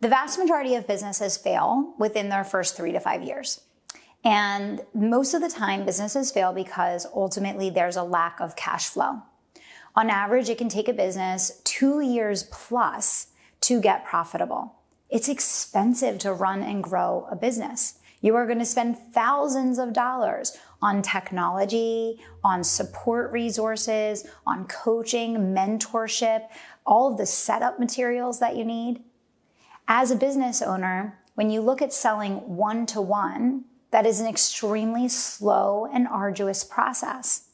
The vast majority of businesses fail within their first 3 to 5 years. And most of the time, businesses fail because ultimately there's a lack of cash flow. On average, it can take a business 2 years plus to get profitable. It's expensive to run and grow a business. You are going to spend thousands of dollars on technology, on support resources, on coaching, mentorship, all of the setup materials that you need. As a business owner, when you look at selling one-to-one, that is an extremely slow and arduous process.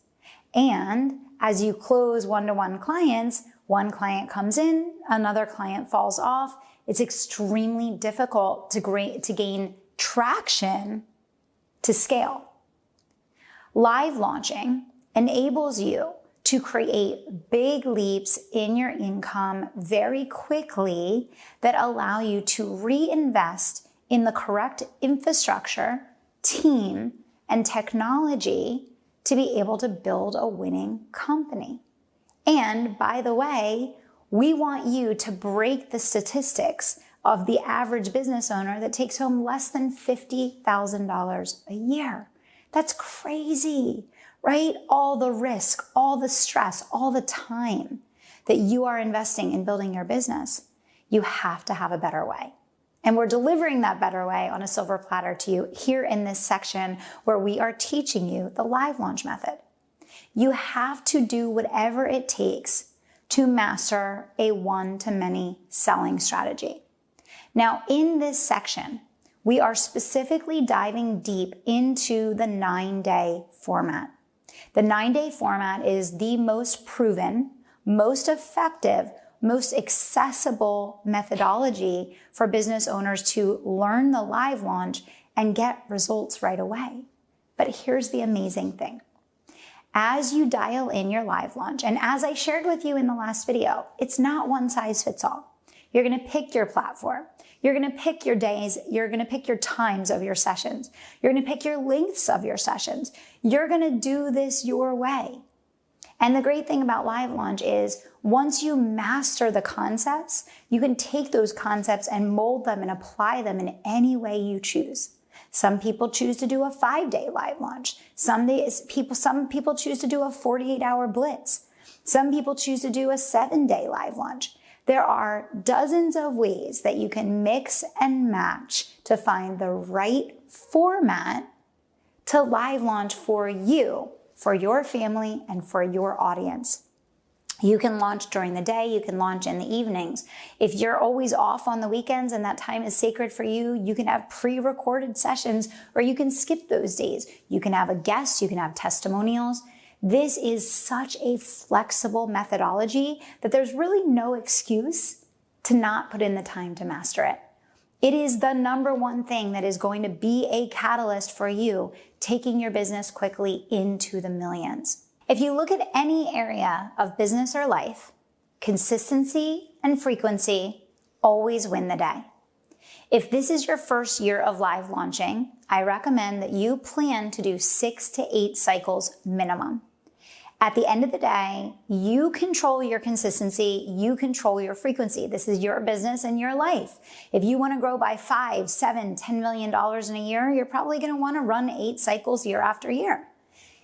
And as you close one-to-one clients, one client comes in, another client falls off. It's extremely difficult to gain traction to scale. Live launching enables you to create big leaps in your income very quickly that allow you to reinvest in the correct infrastructure, team, and technology to be able to build a winning company. And by the way, we want you to break the statistics of the average business owner that takes home less than $50,000 a year. That's crazy, right? All the risk, all the stress, all the time that you are investing in building your business, you have to have a better way. And we're delivering that better way on a silver platter to you here in this section where we are teaching you the live launch method. You have to do whatever it takes to master a one-to-many selling strategy. Now, in this section, we are specifically diving deep into the 9-day format. The 9-day format is the most proven, most effective, most accessible methodology for business owners to learn the live launch and get results right away. But here's the amazing thing. As you dial in your live launch, and as I shared with you in the last video, it's not one size fits all. You're going to pick your platform. You're going to pick your days. You're going to pick your times of your sessions. You're going to pick your lengths of your sessions. You're going to do this your way. And the great thing about live launch is once you master the concepts, you can take those concepts and mold them and apply them in any way you choose. Some people choose to do a 5-day live launch. Some people choose to do a 48-hour blitz. Some people choose to do a 7-day live launch. There are dozens of ways that you can mix and match to find the right format to live launch for you, for your family, and for your audience. You can launch during the day, you can launch in the evenings. If you're always off on the weekends and that time is sacred for you, you can have pre-recorded sessions or you can skip those days. You can have a guest, you can have testimonials. This is such a flexible methodology that there's really no excuse to not put in the time to master it. It is the number one thing that is going to be a catalyst for you taking your business quickly into the millions. If you look at any area of business or life, consistency and frequency always win the day. If this is your first year of live launching, I recommend that you plan to do 6 to 8 cycles minimum. At the end of the day, you control your consistency, you control your frequency. This is your business and your life. If you want to grow by $5, $7, $10 million in a year, you're probably going to want to run 8 cycles year after year.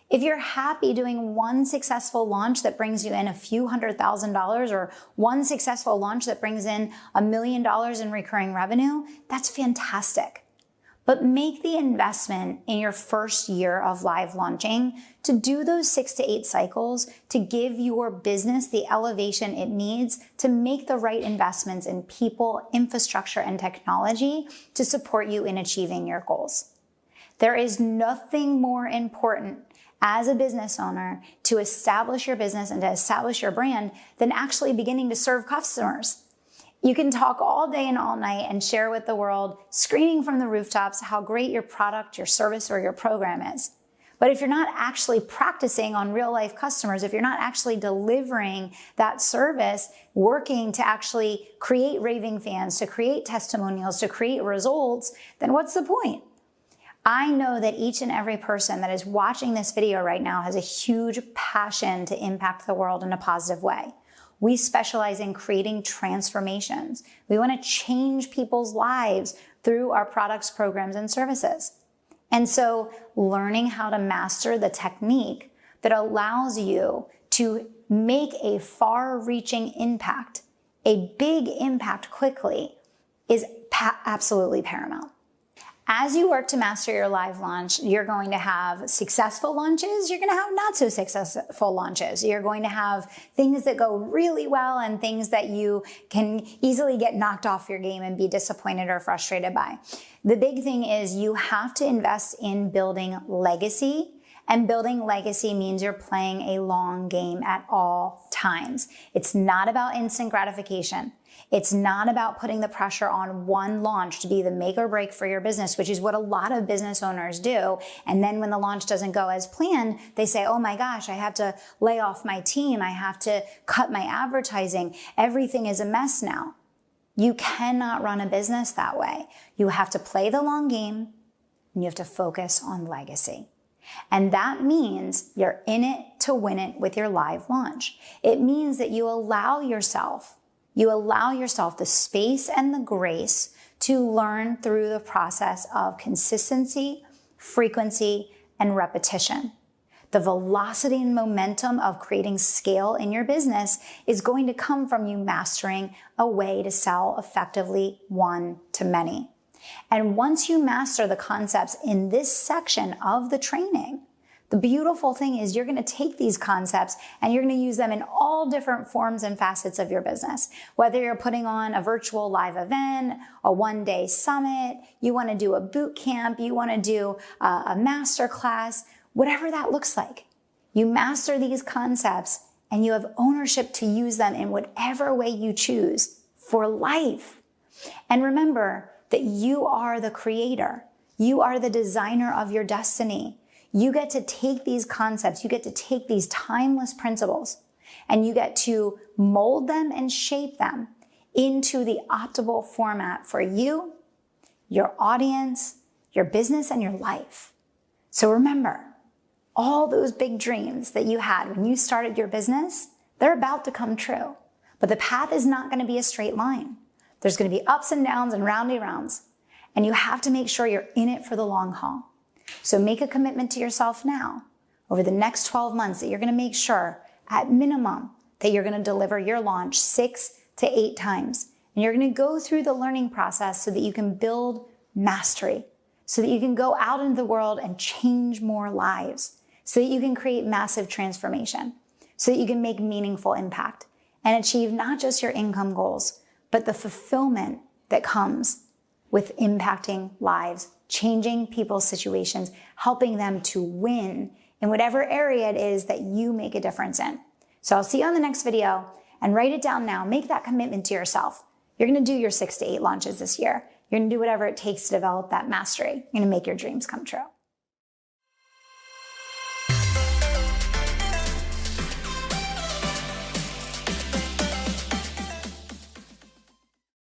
If you're happy doing one successful launch that brings you in a few $100,000 or one successful launch that brings in $1 million in recurring revenue, that's fantastic. But make the investment in your first year of live launching to do those 6 to 8 cycles to give your business the elevation it needs to make the right investments in people, infrastructure, and technology to support you in achieving your goals. There is nothing more important as a business owner to establish your business and to establish your brand than actually beginning to serve customers. You can talk all day and all night and share with the world, screaming from the rooftops how great your product, your service, or your program is. But if you're not actually practicing on real life customers, if you're not actually delivering that service, working to actually create raving fans, to create testimonials, to create results, then what's the point? I know that each and every person that is watching this video right now has a huge passion to impact the world in a positive way. We specialize in creating transformations. We want to change people's lives through our products, programs, and services. And so learning how to master the technique that allows you to make a far-reaching impact, a big impact quickly, is absolutely paramount. As you work to master your live launch, you're going to have successful launches. You're going to have not so successful launches. You're going to have things that go really well and things that you can easily get knocked off your game and be disappointed or frustrated by. The big thing is you have to invest in building legacy. And building legacy means you're playing a long game at all times. It's not about instant gratification. It's not about putting the pressure on one launch to be the make or break for your business, which is what a lot of business owners do. And then when the launch doesn't go as planned, they say, oh my gosh, I have to lay off my team. I have to cut my advertising. Everything is a mess now. You cannot run a business that way. You have to play the long game and you have to focus on legacy. And that means you're in it to win it with your live launch. It means that you allow yourself the space and the grace to learn through the process of consistency, frequency, and repetition. The velocity and momentum of creating scale in your business is going to come from you mastering a way to sell effectively one to many. And once you master the concepts in this section of the training, the beautiful thing is you're going to take these concepts and you're going to use them in all different forms and facets of your business. Whether you're putting on a virtual live event, a one-day summit, you want to do a boot camp, you want to do a master class, whatever that looks like. You master these concepts and you have ownership to use them in whatever way you choose for life. And remember that you are the creator. You are the designer of your destiny. You get to take these concepts, you get to take these timeless principles, and you get to mold them and shape them into the optimal format for you, your audience, your business, and your life. So remember, all those big dreams that you had when you started your business, they're about to come true. But the path is not going to be a straight line. There's going to be ups and downs and roundy rounds. And you have to make sure you're in it for the long haul. So make a commitment to yourself now over the next 12 months that you're going to make sure at minimum that you're going to deliver your launch 6 to 8 times. And you're going to go through the learning process so that you can build mastery, so that you can go out into the world and change more lives, so that you can create massive transformation, so that you can make meaningful impact and achieve not just your income goals, but the fulfillment that comes with impacting lives, changing people's situations, helping them to win in whatever area it is that you make a difference in. So I'll see you on the next video, and write it down now. Make that commitment to yourself. You're going to do your 6 to 8 launches this year. You're going to do whatever it takes to develop that mastery. You're going to make your dreams come true.